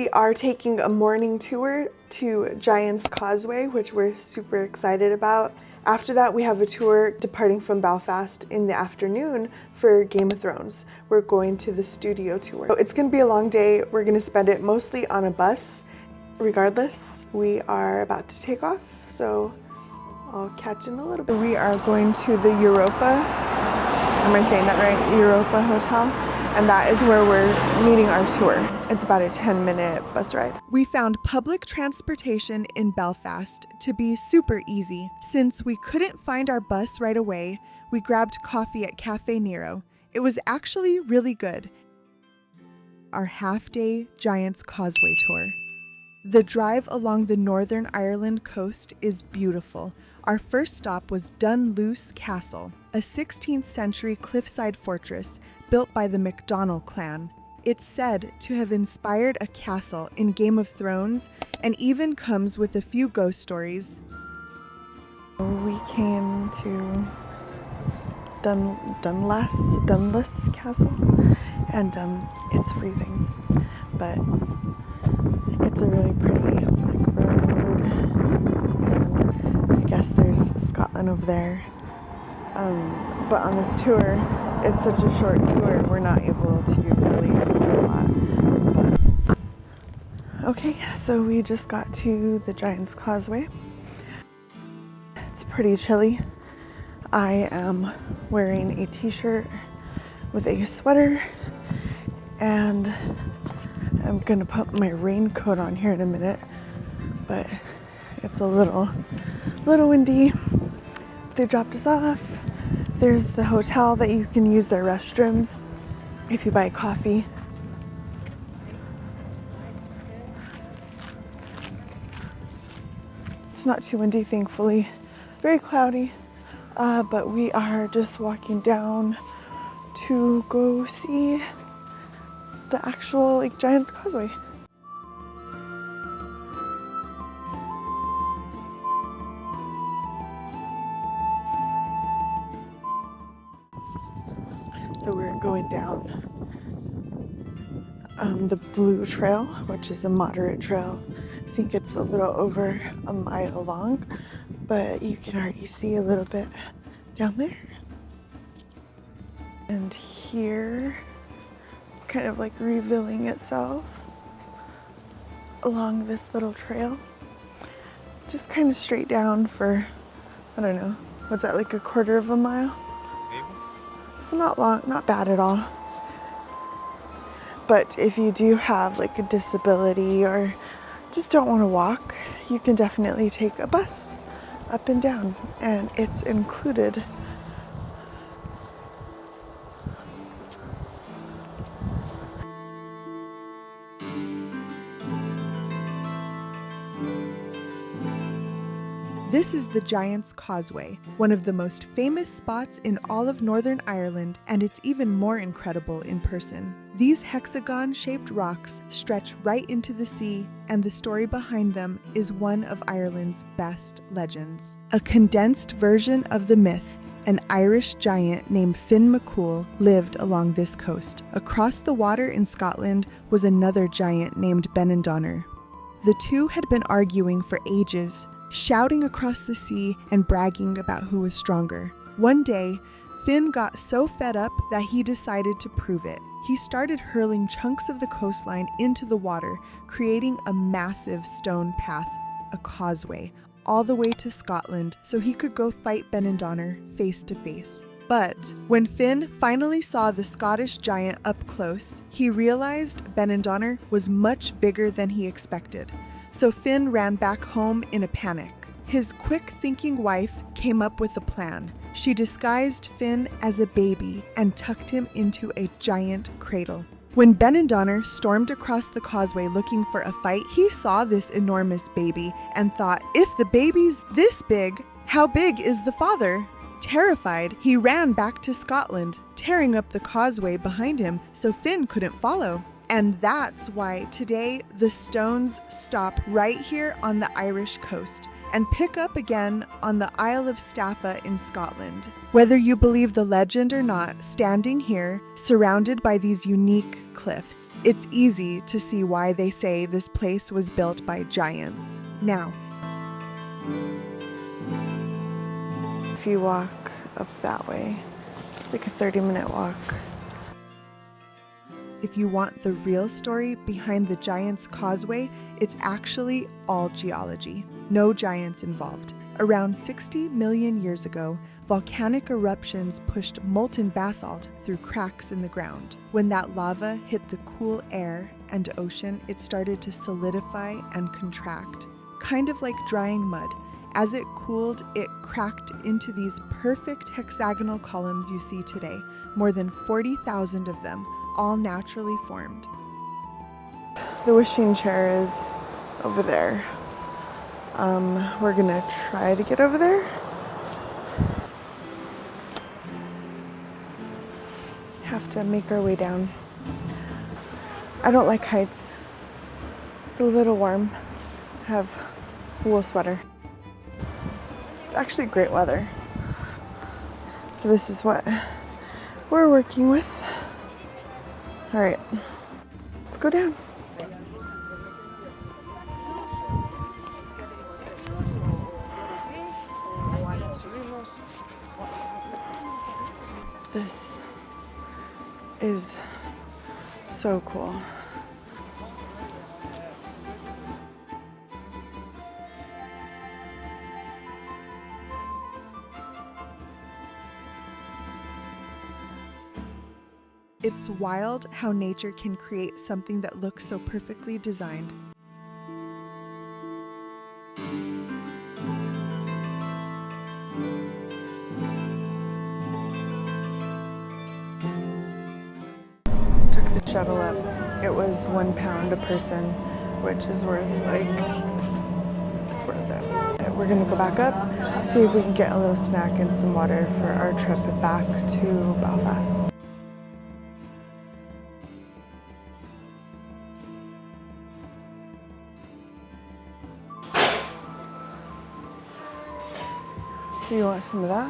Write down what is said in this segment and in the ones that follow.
We are taking a morning tour to Giant's Causeway, which we're super excited about. After that, we have a tour departing from Belfast in the afternoon for Game of Thrones. We're going to the studio tour. So it's gonna be a long day. We're gonna spend it mostly on a bus. Regardless, we are about to take off, so I'll catch you in a little bit. We are going to the Europa, am I saying that right? Europa Hotel, and that is where we're meeting our tour. It's about a 10-minute bus ride. We found public transportation in Belfast to be super easy. Since we couldn't find our bus right away, we grabbed coffee at Cafe Nero. It was actually really good. Our half-day Giant's Causeway tour. The drive along the Northern Ireland coast is beautiful. Our first stop was Dunlace Castle, a 16th century cliffside fortress built by the MacDonald clan. It's said to have inspired a castle in Game of Thrones and even comes with a few ghost stories. We came to Dunlace Castle, and it's freezing, but it's a really pretty road, and I guess there's Scotland over there. But on this tour, it's such a short tour, we're not able to really do a lot. But okay, so we just got to the Giant's Causeway. It's pretty chilly. I am wearing a t-shirt with a sweater, and I'm gonna put my raincoat on here in a minute, but it's a little windy. They dropped us off. There's the hotel that you can use their restrooms if you buy coffee. It's not too windy, thankfully. Very cloudy, but we are just walking down to go see the actual Giant's Causeway. So we're going down the Blue Trail, which is a moderate trail. I think it's a little over a mile long, but you can already see a little bit down there. And here, it's kind of like revealing itself along this little trail. Just kind of straight down for, I don't know, what's that, like a quarter of a mile? So not long, not bad at all. But if you do have like a disability or just don't want to walk, you can definitely take a bus up and down, and it's included. This is the Giant's Causeway, one of the most famous spots in all of Northern Ireland, and it's even more incredible in person. These hexagon-shaped rocks stretch right into the sea, and the story behind them is one of Ireland's best legends. A condensed version of the myth, an Irish giant named Fionn Mac Cumhaill lived along this coast. Across the water in Scotland was another giant named Benandonner. The two had been arguing for ages, shouting across the sea and bragging about who was stronger. One day, Fionn got so fed up that he decided to prove it. He started hurling chunks of the coastline into the water, creating a massive stone path, a causeway, all the way to Scotland so he could go fight Benandonner face to face. But when Fionn finally saw the Scottish giant up close, he realized Benandonner was much bigger than he expected. So Fionn ran back home in a panic. His quick-thinking wife came up with a plan. She disguised Fionn as a baby and tucked him into a giant cradle. When Benandonner stormed across the causeway looking for a fight, he saw this enormous baby and thought, if the baby's this big, how big is the father? Terrified, he ran back to Scotland, tearing up the causeway behind him so Fionn couldn't follow. And that's why today the stones stop right here on the Irish coast. and pick up again on the Isle of Staffa in Scotland. Whether you believe the legend or not, standing here, surrounded by these unique cliffs, it's easy to see why they say this place was built by giants. Now, if you walk up that way, it's like a 30-minute walk. If you want the real story behind the Giant's Causeway, it's actually all geology. No giants involved. Around 60 million years ago, volcanic eruptions pushed molten basalt through cracks in the ground. When that lava hit the cool air and ocean, it started to solidify and contract, kind of like drying mud. As it cooled, it cracked into these perfect hexagonal columns you see today, more than 40,000 of them, all naturally formed. The wishing chair is over there. We're gonna try to get over there. Have to make our way down. I don't like heights. It's a little warm. I have a wool sweater. It's actually great weather. So this is what we're working with. All right, let's go down. This is so cool. It's wild how nature can create something that looks so perfectly designed. Took the shuttle up. It was £1 a person, which is worth it's worth it. We're gonna go back up, see if we can get a little snack and some water for our trip back to Belfast. Do you want some of that?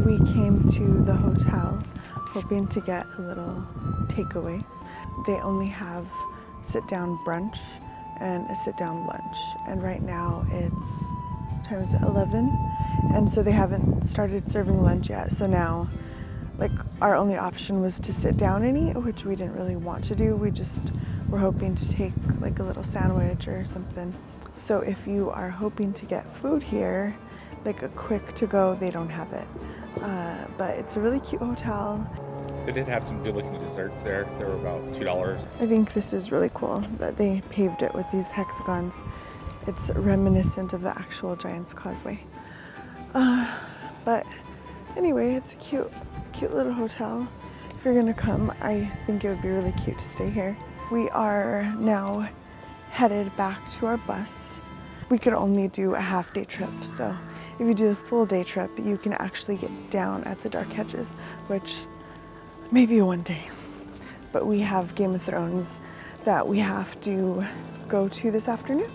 We came to the hotel hoping to get a little takeaway. They only have sit-down brunch and a sit-down lunch. And right now it's, time is it, 11? And so they haven't started serving lunch yet. So now, our only option was to sit down and eat, which we didn't really want to do. We just were hoping to take a little sandwich or something. So if you are hoping to get food here, a quick to go, they don't have it. But it's a really cute hotel. They did have some good looking desserts there. They were about $2. I think this is really cool that they paved it with these hexagons. It's reminiscent of the actual Giant's Causeway. But anyway, it's a cute little hotel. If you're gonna come, I think it would be really cute to stay here. We are now headed back to our bus. We could only do a half-day trip, so if you do the full day trip, you can actually get down at the Dark Hedges, which maybe one day. But we have Game of Thrones that we have to go to this afternoon.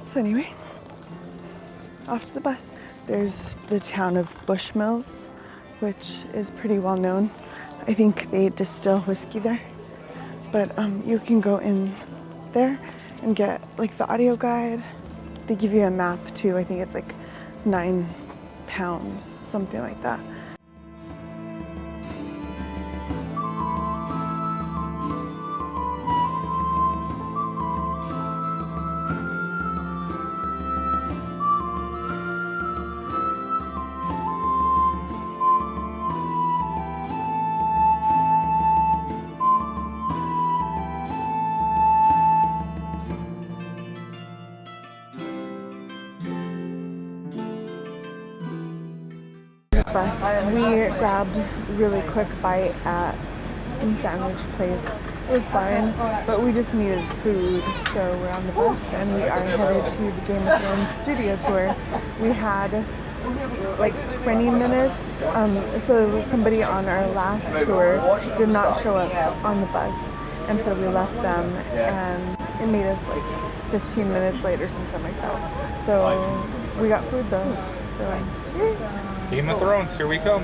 So anyway, off to the bus. There's the town of Bushmills, which is pretty well known. I think they distill whiskey there. But you can go in there and get the audio guide. They give you a map too. I think it's £9, something like that. Bus. We grabbed a really quick bite at some sandwich place. It was fine, but we just needed food, so we're on the bus and we are headed to the Game of Thrones studio tour. We had 20 minutes, so there was somebody on our last tour did not show up on the bus, and so we left them, and it made us 15 minutes late or something like that. So we got food though. So Game of Thrones, here we come.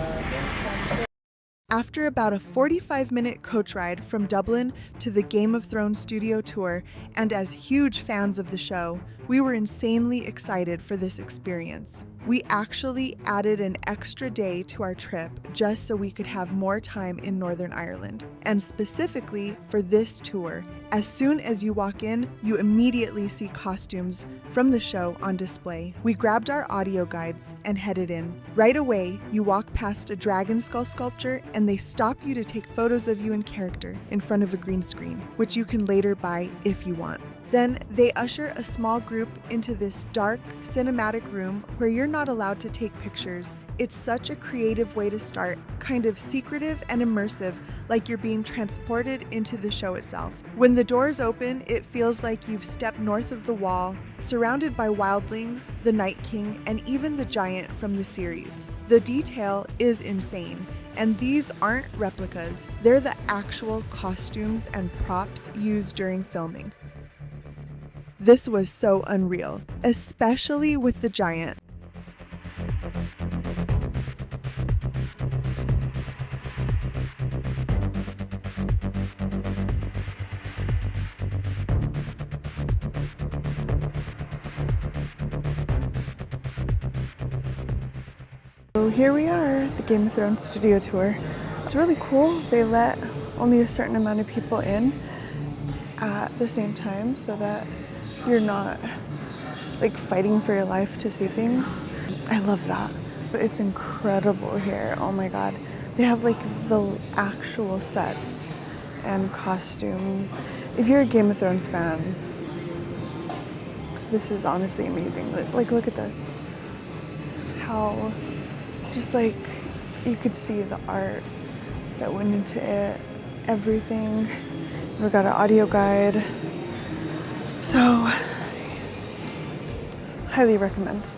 after about a 45-minute coach ride from Dublin to the Game of Thrones studio tour, and as huge fans of the show, we were insanely excited for this experience. We actually added an extra day to our trip just so we could have more time in Northern Ireland. And specifically for this tour, as soon as you walk in, you immediately see costumes from the show on display. We grabbed our audio guides and headed in. Right away, you walk past a dragon skull sculpture and they stop you to take photos of you in character in front of a green screen, which you can later buy if you want. Then they usher a small group into this dark, cinematic room where you're not allowed to take pictures. It's such a creative way to start, kind of secretive and immersive, like you're being transported into the show itself. When the doors open, it feels like you've stepped north of the wall, surrounded by wildlings, the Night King, and even the giant from the series. The detail is insane, and these aren't replicas. They're the actual costumes and props used during filming. This was so unreal, especially with the giant. So here we are at the Game of Thrones studio tour. It's really cool. They let only a certain amount of people in at the same time so that you're not like fighting for your life to see things. I love that. It's incredible here. Oh my god. They have like the actual sets and costumes. If you're a Game of Thrones fan, this is honestly amazing. Like look at this. How just like you could see the art that went into it, everything. We got an audio guide. So, highly recommend.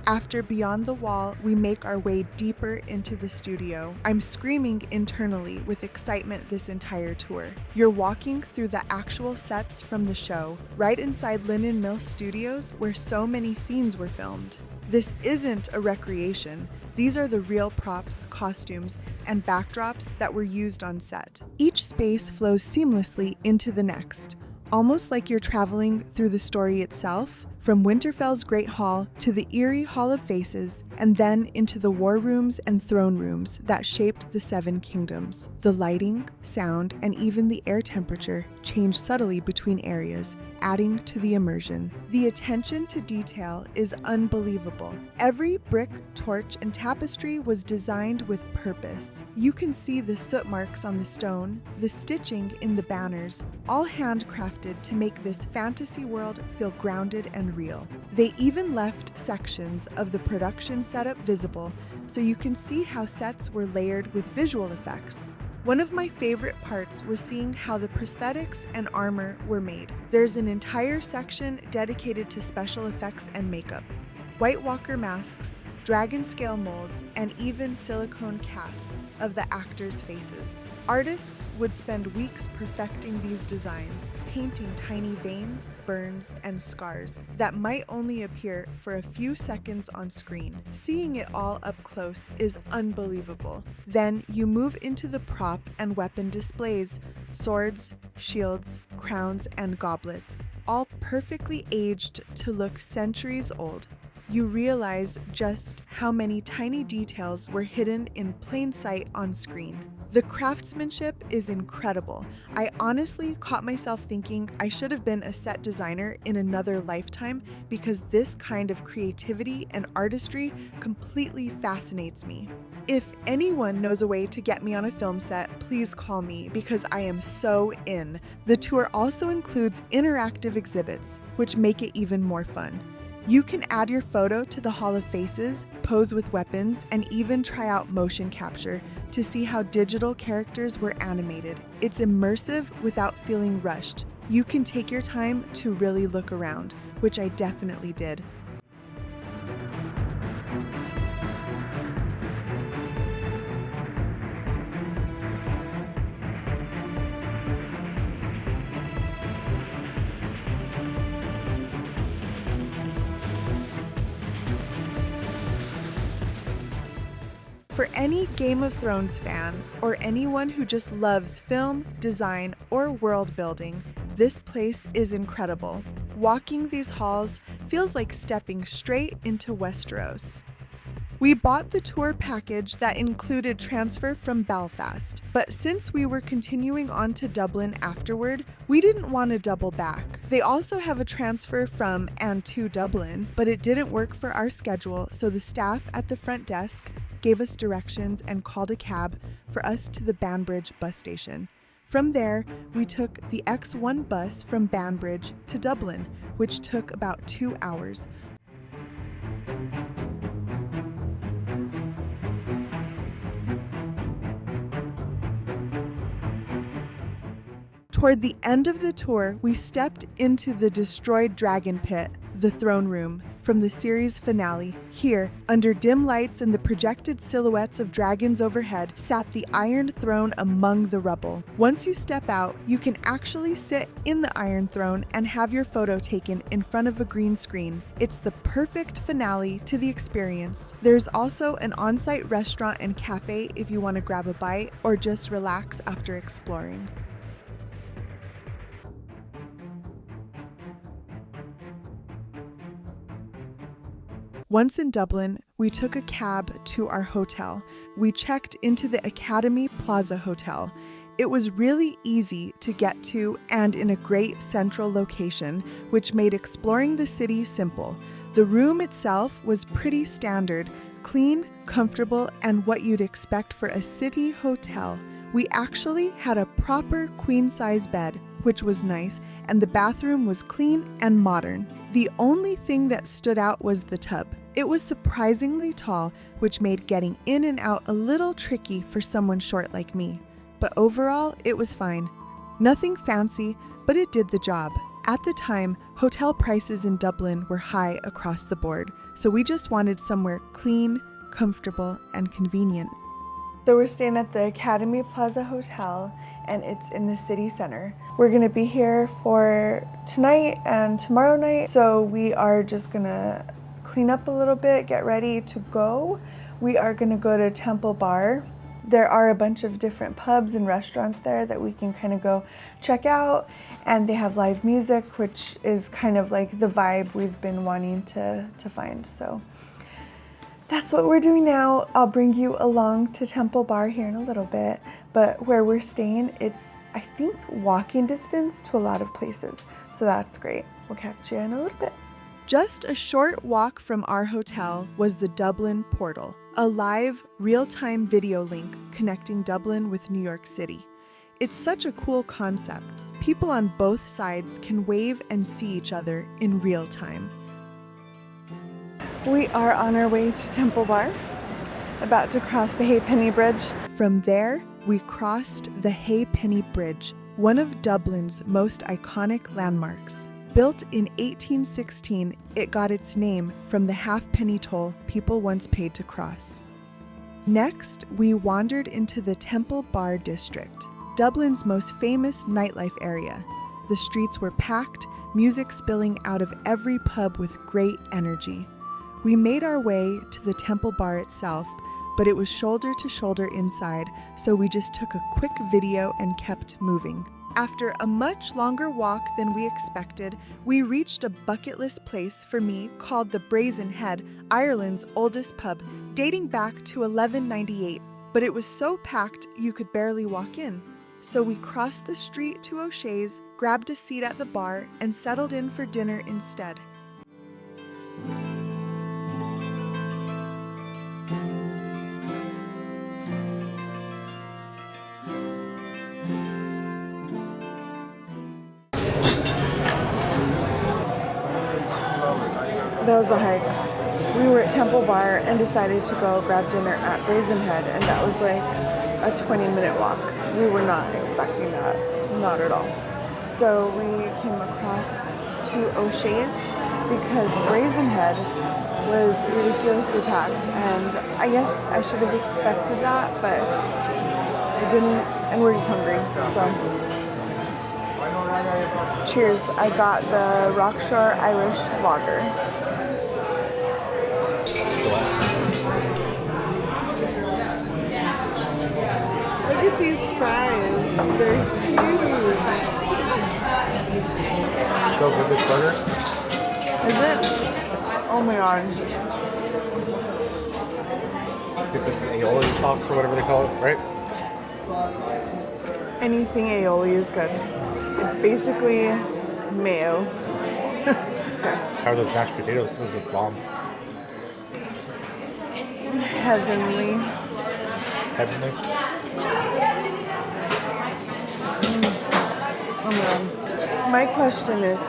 After Beyond the Wall, we make our way deeper into the studio. I'm screaming internally with excitement this entire tour. You're walking through the actual sets from the show, right inside Linen Mill Studios where so many scenes were filmed. This isn't a recreation. These are the real props, costumes, and backdrops that were used on set. Each space flows seamlessly into the next, almost like you're traveling through the story itself, from Winterfell's Great Hall to the eerie Hall of Faces, and then into the war rooms and throne rooms that shaped the Seven Kingdoms. The lighting, sound, and even the air temperature change subtly between areas, adding to the immersion. The attention to detail is unbelievable. Every brick, torch, and tapestry was designed with purpose. You can see the soot marks on the stone, the stitching in the banners, all handcrafted to make this fantasy world feel grounded and real. They even left sections of the production setup visible so you can see how sets were layered with visual effects. One of my favorite parts was seeing how the prosthetics and armor were made. There's an entire section dedicated to special effects and makeup. White Walker masks, dragon scale molds, and even silicone casts of the actors' faces. Artists would spend weeks perfecting these designs, painting tiny veins, burns, and scars that might only appear for a few seconds on screen. Seeing it all up close is unbelievable. Then you move into the prop and weapon displays, swords, shields, crowns, and goblets, all perfectly aged to look centuries old. You realize just how many tiny details were hidden in plain sight on screen. The craftsmanship is incredible. I honestly caught myself thinking I should have been a set designer in another lifetime because this kind of creativity and artistry completely fascinates me. If anyone knows a way to get me on a film set, please call me because I am so in. The tour also includes interactive exhibits, which make it even more fun. You can add your photo to the Hall of Faces, pose with weapons, and even try out motion capture to see how digital characters were animated. It's immersive without feeling rushed. You can take your time to really look around, which I definitely did. For any Game of Thrones fan, or anyone who just loves film, design, or world building, this place is incredible. Walking these halls feels like stepping straight into Westeros. We bought the tour package that included transfer from Belfast, but since we were continuing on to Dublin afterward, we didn't want to double back. They also have a transfer from and to Dublin, but it didn't work for our schedule, so the staff at the front desk gave us directions and called a cab for us to the Banbridge bus station. From there, we took the X1 bus from Banbridge to Dublin, which took about 2 hours. Toward the end of the tour, we stepped into the destroyed dragon pit, the throne room, from the series finale. Here, under dim lights and the projected silhouettes of dragons overhead, sat the Iron Throne among the rubble. Once you step out, you can actually sit in the Iron Throne and have your photo taken in front of a green screen. It's the perfect finale to the experience. There's also an on-site restaurant and cafe if you want to grab a bite or just relax after exploring. Once in Dublin, we took a cab to our hotel. We checked into the Academy Plaza Hotel. It was really easy to get to and in a great central location, which made exploring the city simple. The room itself was pretty standard, clean, comfortable, and what you'd expect for a city hotel. We actually had a proper queen-size bed, which was nice, and the bathroom was clean and modern. The only thing that stood out was the tub. It was surprisingly tall, which made getting in and out a little tricky for someone short like me. But overall, it was fine. Nothing fancy, but it did the job. At the time, hotel prices in Dublin were high across the board, so we just wanted somewhere clean, comfortable, and convenient. So we're staying at the Academy Plaza Hotel, and it's in the city center. We're gonna be here for tonight and tomorrow night, so we are just gonna clean up a little bit, get ready to go. We are gonna go to Temple Bar. There are a bunch of different pubs and restaurants there that we can kind of go check out, and they have live music, which is kind of like the vibe we've been wanting to find. So that's what we're doing now. I'll bring you along to Temple Bar here in a little bit, but where we're staying, it's, I think, walking distance to a lot of places. So that's great. We'll catch you in a little bit. Just a short walk from our hotel was the Dublin Portal, a live, real-time video link connecting Dublin with New York City. It's such a cool concept. People on both sides can wave and see each other in real time. We are on our way to Temple Bar, about to cross the Halfpenny Bridge. From there, we crossed the Halfpenny Bridge, one of Dublin's most iconic landmarks. Built in 1816, it got its name from the halfpenny toll people once paid to cross. Next, we wandered into the Temple Bar district, Dublin's most famous nightlife area. The streets were packed, music spilling out of every pub with great energy. We made our way to the Temple Bar itself, but it was shoulder to shoulder inside, so we just took a quick video and kept moving. After a much longer walk than we expected, we reached a bucket list place for me called the Brazen Head, Ireland's oldest pub, dating back to 1198. But it was so packed you could barely walk in. So we crossed the street to O'Shea's, grabbed a seat at the bar, and settled in for dinner instead. That was a hike. We were at Temple Bar and decided to go grab dinner at Brazen Head, and that was like a 20-minute walk. We were not expecting that, not at all. So we came across to O'Shea's because Brazen Head was ridiculously packed, and I guess I should have expected that, but I didn't, and we're just hungry, so. Cheers. I got the Rockshore Irish Lager. fries. They're huge. So good, this burger. Is it? Oh my god. This is aioli sauce or whatever they call it, right? Anything aioli is good. It's basically mayo. How are those mashed potatoes? Those are bomb. Heavenly. Heavenly. Oh man. My question is,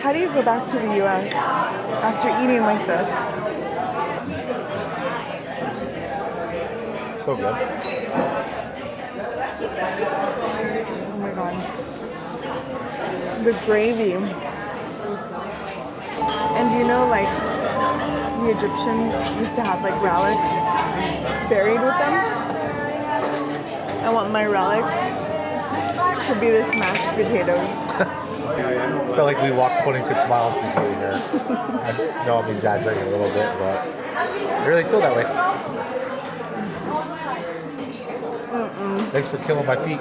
how do you go back to the US after eating like this? So good. Oh my god. The gravy. And you know, like, the Egyptians used to have like relics buried with them? I want my relic to be this mashed potatoes. I felt like we walked 26 miles to get here. I know I'm exaggerating a little bit, but I really feel that way. Thanks for killing my feet.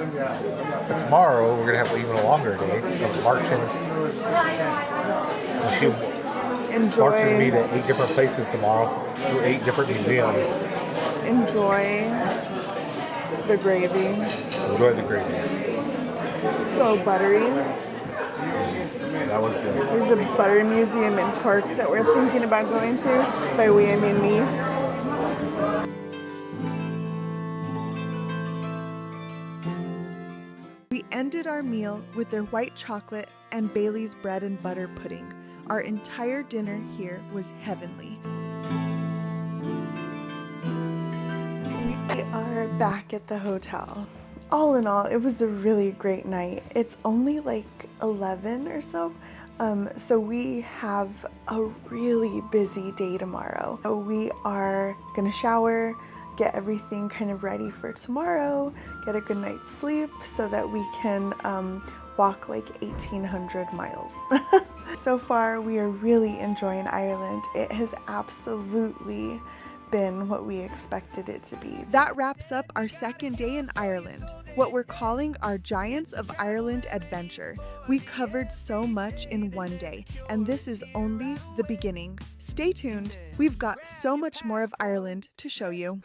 But tomorrow we're gonna have even a longer day of marching. And she marches me to 8 different places tomorrow through 8 different museums. Enjoy the gravy. Enjoy the gravy. So buttery. That was good. There's a butter museum in Cork that we're thinking about going to. By we, I mean me. We ended our meal with their white chocolate and Bailey's bread and butter pudding. Our entire dinner here was heavenly. We are back at the hotel. All in all, it was a really great night. It's only like 11 or so. So we have a really busy day tomorrow. So we are gonna shower, get everything kind of ready for tomorrow, get a good night's sleep so that we can walk like 1,800 miles. So far, we are really enjoying Ireland. It has absolutely been what we expected it to be. That wraps up our second day in Ireland, what we're calling our Giants of Ireland adventure. We covered so much in one day, and this is only the beginning. Stay tuned, we've got so much more of Ireland to show you.